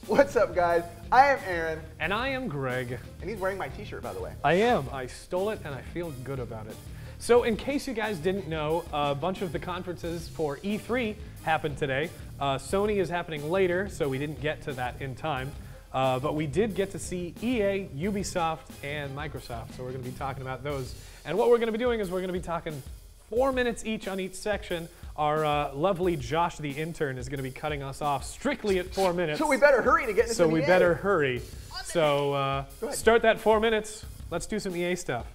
What's up, guys? I am Aaron. And I am Greg. And he's wearing my t-shirt, by the way. I am. I stole it and I feel good about it. So in case you guys didn't know, a bunch of the conferences for E3 happened today. Sony is happening later, so we didn't get to that in time. But we did get to see EA, Ubisoft, and Microsoft. So we're going to be talking about those. And what we're going to be doing is we're going to be talking 4 minutes each on each section. Our lovely Josh, the intern, is going to be cutting us off strictly at 4 minutes. So we better hurry to get into some EA. So we better hurry. So start that 4 minutes. Let's do some EA stuff.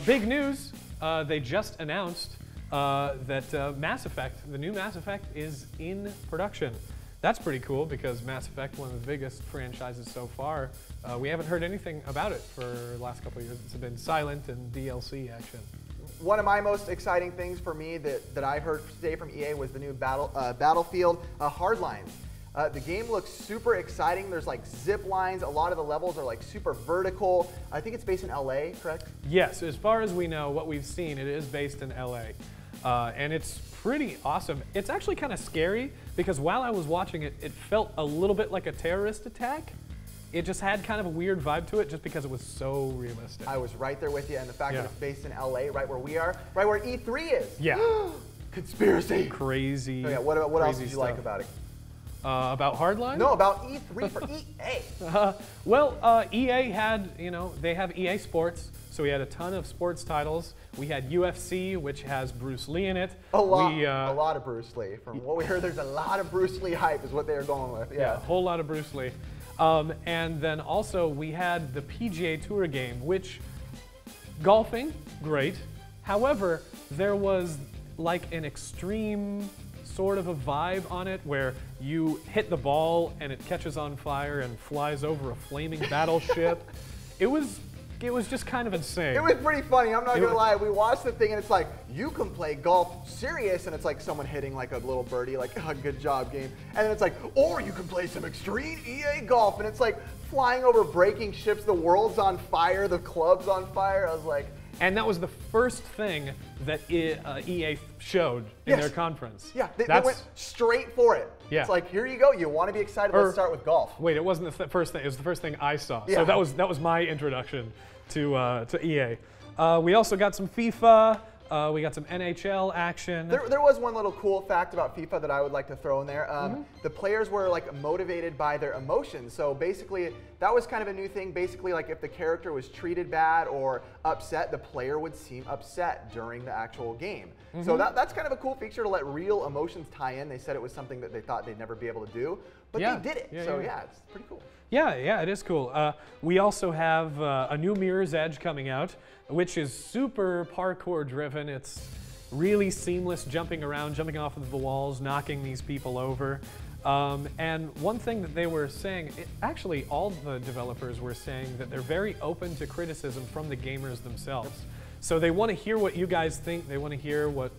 Big news, they just announced that Mass Effect, the new Mass Effect, is in production. That's pretty cool because Mass Effect, one of the biggest franchises so far, we haven't heard anything about it for the last couple of years. It's been silent and DLC action. One of my most exciting things for me that I heard today from EA was the new Battlefield Hardlines. The game looks super exciting. There's like zip lines. A lot of the levels are like super vertical. I think it's based in LA, correct? Yes, as far as we know, what we've seen, it is based in LA. And it's pretty awesome. It's actually kind of scary because while I was watching it, it felt a little bit like a terrorist attack. It just had kind of a weird vibe to it just because it was so realistic. I was right there with you, and the fact that it's based in LA, right where we are, right where E3 is. Yeah. Conspiracy. Crazy. Oh, yeah. What else did you like about it? About Hardline? No, about E3 for EA. Well, EA had, they have EA Sports, so we had a ton of sports titles. We had UFC, which has Bruce Lee in it. A lot of Bruce Lee. From what we heard, there's a lot of Bruce Lee hype is what they are going with. Yeah, a whole lot of Bruce Lee. And then also we had the PGA Tour game, which, golfing, great. However, there was like an extreme sort of a vibe on it where you hit the ball and it catches on fire and flies over a flaming battleship. It was just kind of insane. It was pretty funny, I'm not gonna lie. We watched the thing and it's like, you can play golf serious, and it's like someone hitting like a little birdie, like, oh, good job, game. And then it's like, or you can play some extreme EA golf, and it's like flying over breaking ships, the world's on fire, the club's on fire. I was like, and that was the first thing that EA showed in their conference. Yeah, they went straight for it. Yeah. It's like, here you go, you want to be excited, let's start with golf. Wait, it wasn't the first thing, it was the first thing I saw. Yeah. So that was my introduction to EA. We also got some FIFA, we got some NHL action. There was one little cool fact about FIFA that I would like to throw in there. The players were like motivated by their emotions. So basically, that was kind of a new thing. Basically, like if the character was treated bad or upset, the player would seem upset during the actual game. So that's kind of a cool feature to let real emotions tie in. They said it was something that they thought they'd never be able to do, but they did it. Yeah, it's pretty cool. Yeah, it is cool. We also have a new Mirror's Edge coming out, which is super parkour driven. It's really seamless jumping around, jumping off of the walls, knocking these people over. And one thing that they were saying, actually all the developers were saying that they're very open to criticism from the gamers themselves. So they want to hear what you guys think. They want to hear what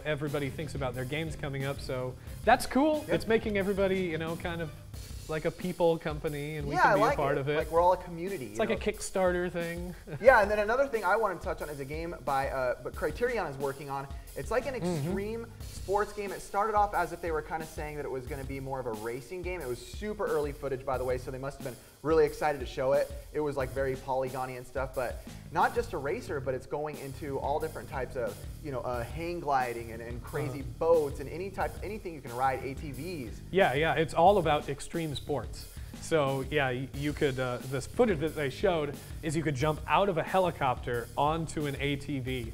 everybody thinks about their games coming up. So that's cool. It's making everybody kind of like a people company, and we can be a part of it. Like we're all a community. It's like a Kickstarter thing. Yeah, and then another thing I wanted to touch on is a game but Criterion is working on. It's like an extreme sports game. It started off as if they were kind of saying that it was going to be more of a racing game. It was super early footage, by the way, so they must have been really excited to show it. It was like very polygony and stuff, but not just a racer, but it's going into all different types of, hang gliding and crazy boats and anything you can ride, ATVs. Yeah, it's all about extreme sports. So yeah, you could, this footage that they showed is you could jump out of a helicopter onto an ATV,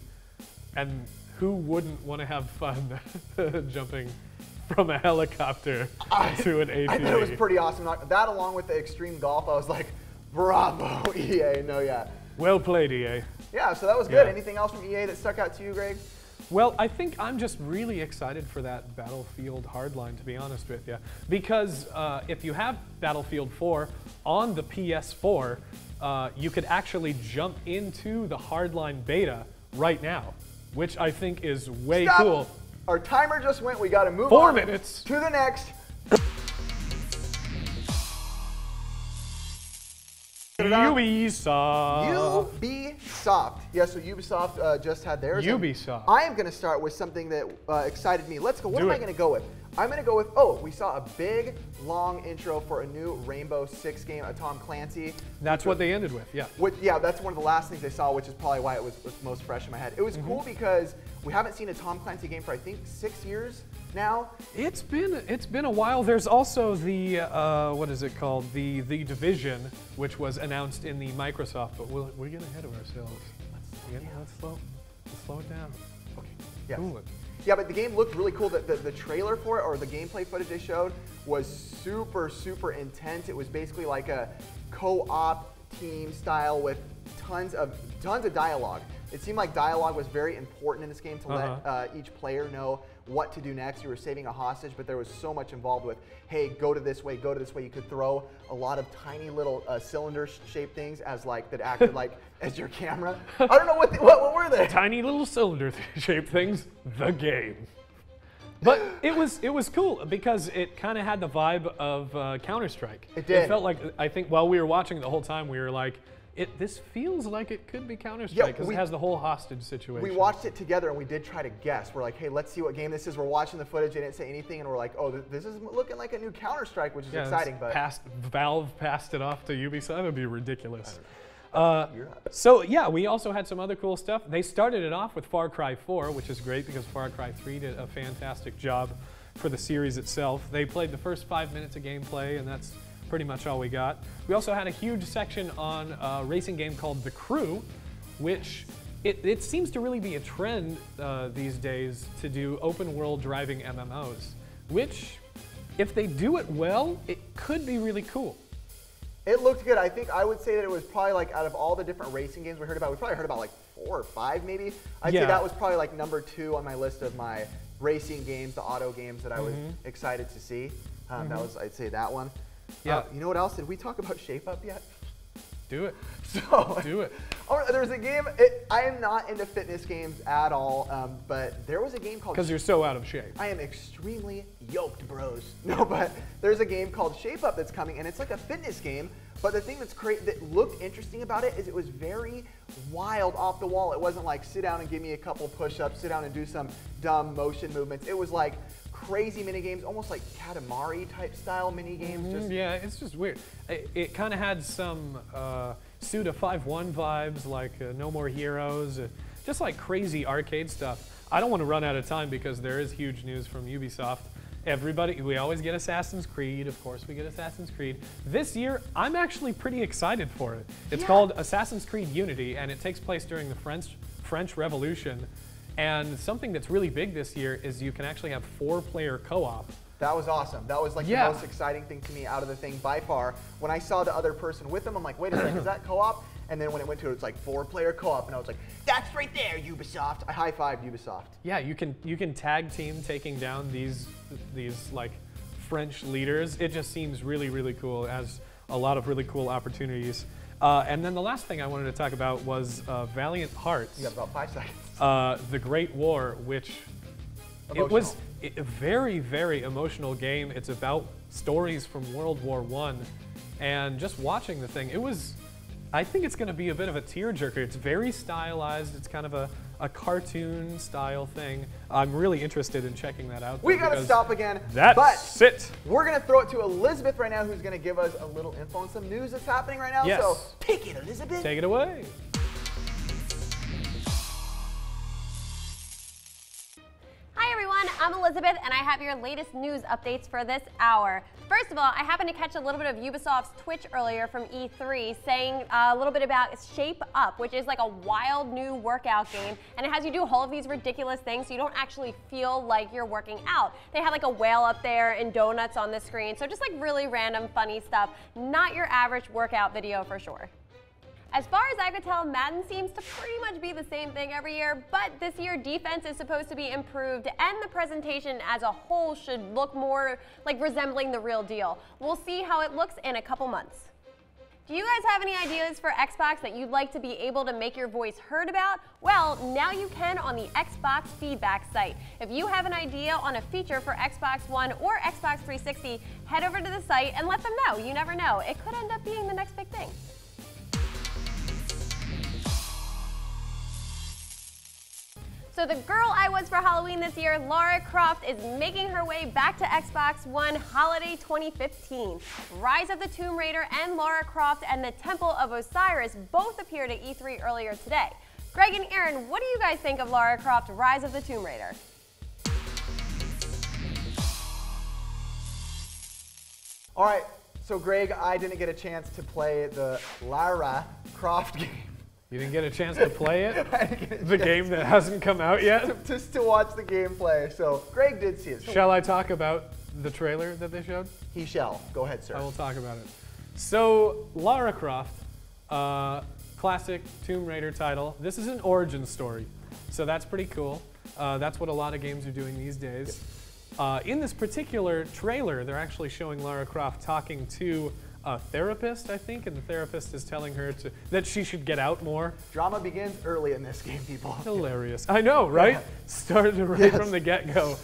and who wouldn't want to have fun jumping from a helicopter to an ATV? I thought it was pretty awesome. That along with the extreme golf, I was like, bravo, EA, Well played, EA. Yeah, so that was good. Anything else from EA that stuck out to you, Greg? Well, I think I'm just really excited for that Battlefield Hardline, to be honest with you. Because if you have Battlefield 4 on the PS4, you could actually jump into the Hardline beta right now, which I think is way cool. Our timer just went. We got to move 4 minutes to the next. Ubisoft. Ubisoft. Yeah, so Ubisoft just had theirs. Ubisoft. I am going to start with something that excited me. Let's go. What am I going to go with? I'm going to go with, we saw a big, long intro for a new Rainbow Six game, a Tom Clancy. That's what they ended with, yeah. Yeah, that's one of the last things I saw, which is probably why it was most fresh in my head. It was cool because we haven't seen a Tom Clancy game for, I think, 6 years now. It's been a while. There's also the, what is it called? The Division, which was announced in the Microsoft, but we're getting ahead of ourselves. Let's slow it down. Okay, yes. Cool it. Yeah, but the game looked really cool. The trailer for it, or the gameplay footage they showed, was super, super intense. It was basically like a co-op team style with tons of dialogue. It seemed like dialogue was very important in this game to let each player know what to do next. You were saving a hostage, but there was so much involved with, hey, go to this way, go to this way. You could throw a lot of tiny little cylinder-shaped things as that acted like as your camera. I don't know what were they? Tiny little cylinder-shaped things. The game. But it was cool because it kind of had the vibe of Counter-Strike. It did. It felt like, I think while we were watching it the whole time, we were like, this feels like it could be Counter-Strike because it has the whole hostage situation. We watched it together and we did try to guess. We're like, hey, let's see what game this is. We're watching the footage. They didn't say anything, and we're like, oh, this is looking like a new Counter-Strike, which is exciting. But Valve passed it off to Ubisoft. That would be ridiculous. So yeah, we also had some other cool stuff. They started it off with Far Cry 4, which is great because Far Cry 3 did a fantastic job for the series itself. They played the first 5 minutes of gameplay, and that's pretty much all we got. We also had a huge section on a racing game called The Crew, which it seems to really be a trend these days to do open world driving MMOs, which if they do it well, it could be really cool. It looked good. I think I would say that it was probably like out of all the different racing games we probably heard about like 4 or 5 maybe. I'd say that was probably like number 2 on my list of my racing games, the auto games that I was excited to see. I'd say that one. Yeah. You know what else? Did we talk about Shape Up yet? Do it. So do it. There's a game. I am not into fitness games at all, but there was a game called. Because you're so out of shape. I am extremely yoked, bros. No, but there's a game called Shape Up that's coming, and it's like a fitness game. But the thing that looked interesting about it is it was very wild, off the wall. It wasn't like sit down and give me a couple push-ups, sit down and do some dumb motion movements. It was like crazy mini games, almost like Katamari type style mini games. Yeah, it's just weird. It kind of had some Suda 5-1 vibes, like No More Heroes, just like crazy arcade stuff. I don't want to run out of time because there is huge news from Ubisoft. We always get Assassin's Creed. Of course, we get Assassin's Creed. This year, I'm actually pretty excited for it. It's called Assassin's Creed Unity, and it takes place during the French Revolution. And something that's really big this year is you can actually have 4-player co-op. That was awesome. That was like the most exciting thing to me out of the thing by far. When I saw the other person with them, I'm like, wait a second, is that co-op? And then when it went to it, it's like 4-player co-op, and I was like, that's right there, Ubisoft. I high-fived Ubisoft. Yeah, you can tag team taking down these like French leaders. It just seems really, really cool. It has a lot of really cool opportunities. And then the last thing I wanted to talk about was Valiant Hearts. You got about 5 seconds. The Great War, which it was a very, very emotional game. It's about stories from World War I. And just watching the thing, I think it's going to be a bit of a tearjerker. It's very stylized. It's kind of a cartoon style thing. I'm really interested in checking that out. We got to stop again. That's it. We're going to throw it to Elizabeth right now, who's going to give us a little info on some news that's happening right now. Yes. So take it, Elizabeth. Take it away. Hi everyone, I'm Elizabeth and I have your latest news updates for this hour. First of all, I happened to catch a little bit of Ubisoft's Twitch earlier from E3 saying a little bit about Shape Up, which is like a wild new workout game, and it has you do all of these ridiculous things so you don't actually feel like you're working out. They have like a whale up there and donuts on the screen, so just like really random funny stuff. Not your average workout video for sure. As far as I could tell, Madden seems to pretty much be the same thing every year, but this year defense is supposed to be improved and the presentation as a whole should look more like resembling the real deal. We'll see how it looks in a couple months. Do you guys have any ideas for Xbox that you'd like to be able to make your voice heard about? Well, now you can on the Xbox Feedback site. If you have an idea on a feature for Xbox One or Xbox 360, head over to the site and let them know. You never know. It could end up being the next big thing. So the girl I was for Halloween this year, Lara Croft, is making her way back to Xbox One holiday 2015. Rise of the Tomb Raider and Lara Croft and the Temple of Osiris both appeared at E3 earlier today. Greg and Aaron, what do you guys think of Lara Croft Rise of the Tomb Raider? All right, so Greg, I didn't get a chance to play the Lara Croft game. You didn't get a chance to play it? I didn't get a The chance game that hasn't come out yet? just to watch the gameplay. So Greg did see it. So Shall I talk about the trailer that they showed? he shall. Go ahead, sir. I will talk about it. So, Lara Croft, classic Tomb Raider title. This is an origin story, so that's pretty cool. That's what a lot of games are doing these days. In this particular trailer, they're actually showing Lara Croft talking to a therapist, I think, and the therapist is telling her that she should get out more. Drama begins early in this game, people. Hilarious. I know, right? Yeah. Started right from the get-go,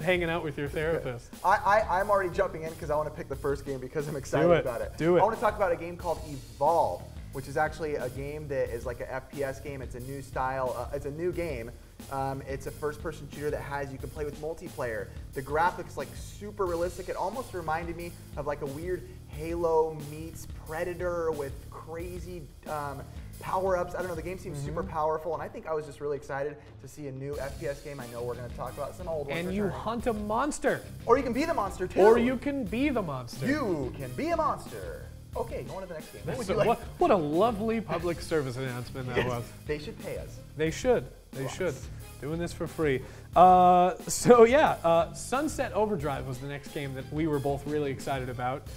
hanging out with your therapist. I'm already jumping in because I want to pick the first game because I'm excited about it. Do it. I want to talk about a game called Evolve, which is actually a game that is like an FPS game. It's a new style. It's a new game. It's a first-person shooter that you can play with multiplayer. The graphics like super realistic. It almost reminded me of like a weird Halo meets Predator with crazy power-ups. I don't know. The game seems super powerful, and I think I was just really excited to see a new FPS game. I know we're going to talk about some old ones. And you hunt a monster. Or you can be the monster too. Or you can be the monster. You can be a monster. Okay, going to the next game. What would So you like? what a lovely public service announcement that was. They should pay us. They should. They Lots. should. Doing this for free. Sunset Overdrive was the next game that we were both really excited about.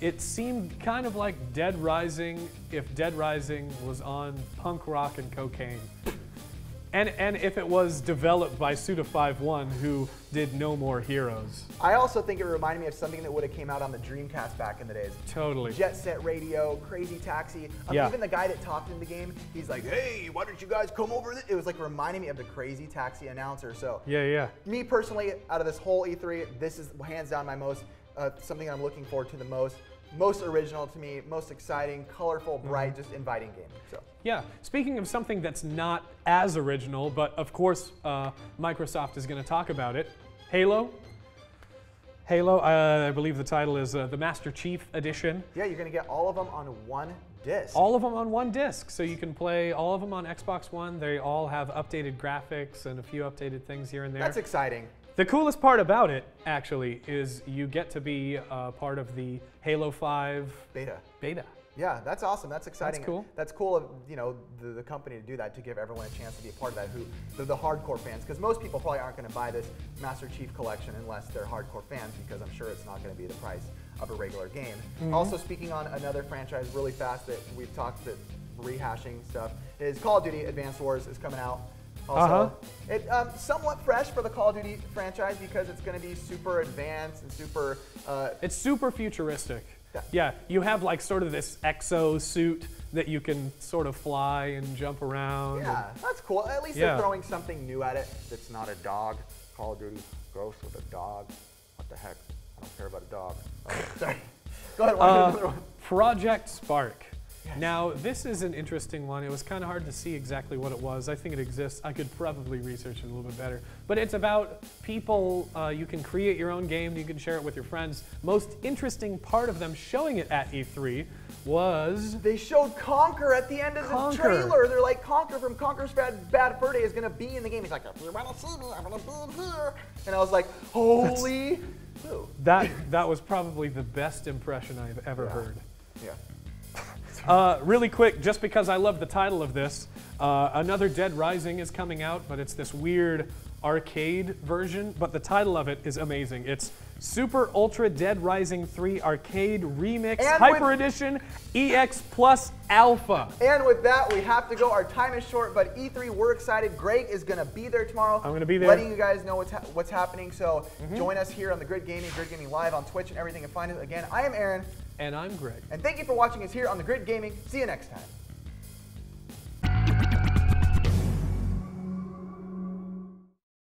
It seemed kind of like Dead Rising if Dead Rising was on punk rock and cocaine. And if it was developed by Suda51, who did No More Heroes. I also think it reminded me of something that would have came out on the Dreamcast back in the days. Totally. Jet Set Radio, Crazy Taxi. Yeah. Even the guy that talked in the game, he's like, hey, why don't you guys come over? It was like reminding me of the Crazy Taxi announcer. So Yeah. me personally, out of this whole E3, this is hands down my most, something I'm looking forward to the most. Most original to me, most exciting, colorful, bright, just inviting game. So. Yeah, speaking of something that's not as original, but of course Microsoft is going to talk about it, Halo. Halo, I believe the title is the Master Chief Edition. Yeah, you're going to get all of them on one disc. All of them on one disc, so you can play all of them on Xbox One. They all have updated graphics and a few updated things here and there. That's exciting. The coolest part about it, actually, is you get to be part of the Halo 5 beta. Yeah, that's awesome. That's exciting. That's cool. That's cool of the company to do that, to give everyone a chance to be a part of that. The hardcore fans, because most people probably aren't going to buy this Master Chief Collection unless they're hardcore fans, because I'm sure it's not going to be the price of a regular game. Also, speaking on another franchise really fast that we've talked, that rehashing stuff, is Call of Duty Advanced Wars is coming out. Also, it's somewhat fresh for the Call of Duty franchise because it's going to be super advanced and super. It's super futuristic. Yeah, you have like sort of this exo suit that you can sort of fly and jump around. Yeah, that's cool. At least they're throwing something new at it that's not a dog. Call of Duty Ghost with a dog. What the heck? I don't care about a dog. Oh, sorry. Go ahead. Another one. Project Spark. Now, this is an interesting one. It was kind of hard to see exactly what it was. I think it exists. I could probably research it a little bit better. But it's about people. You can create your own game. You can share it with your friends. Most interesting part of them showing it at E3 was... They showed Conker at the end of the trailer. They're like, Conker from Conker's Bad Fur Day is going to be in the game. He's like, if you want to see me, I'm going to be here. And I was like, holy... That was probably the best impression I've ever heard. Yeah. Really quick, just because I love the title of this, another Dead Rising is coming out, but it's this weird arcade version, but the title of it is amazing. It's Super Ultra Dead Rising 3 Arcade Remix Hyper Edition EX Plus Alpha. And with that, we have to go. Our time is short, but E3, we're excited. Greg is going to be there tomorrow. I'm going to be there. Letting you guys know what's happening. So join us here on the Grid Gaming Live on Twitch and everything. And find us again. I am Aaron. And I'm Greg. And thank you for watching us here on the Grid Gaming. See you next time.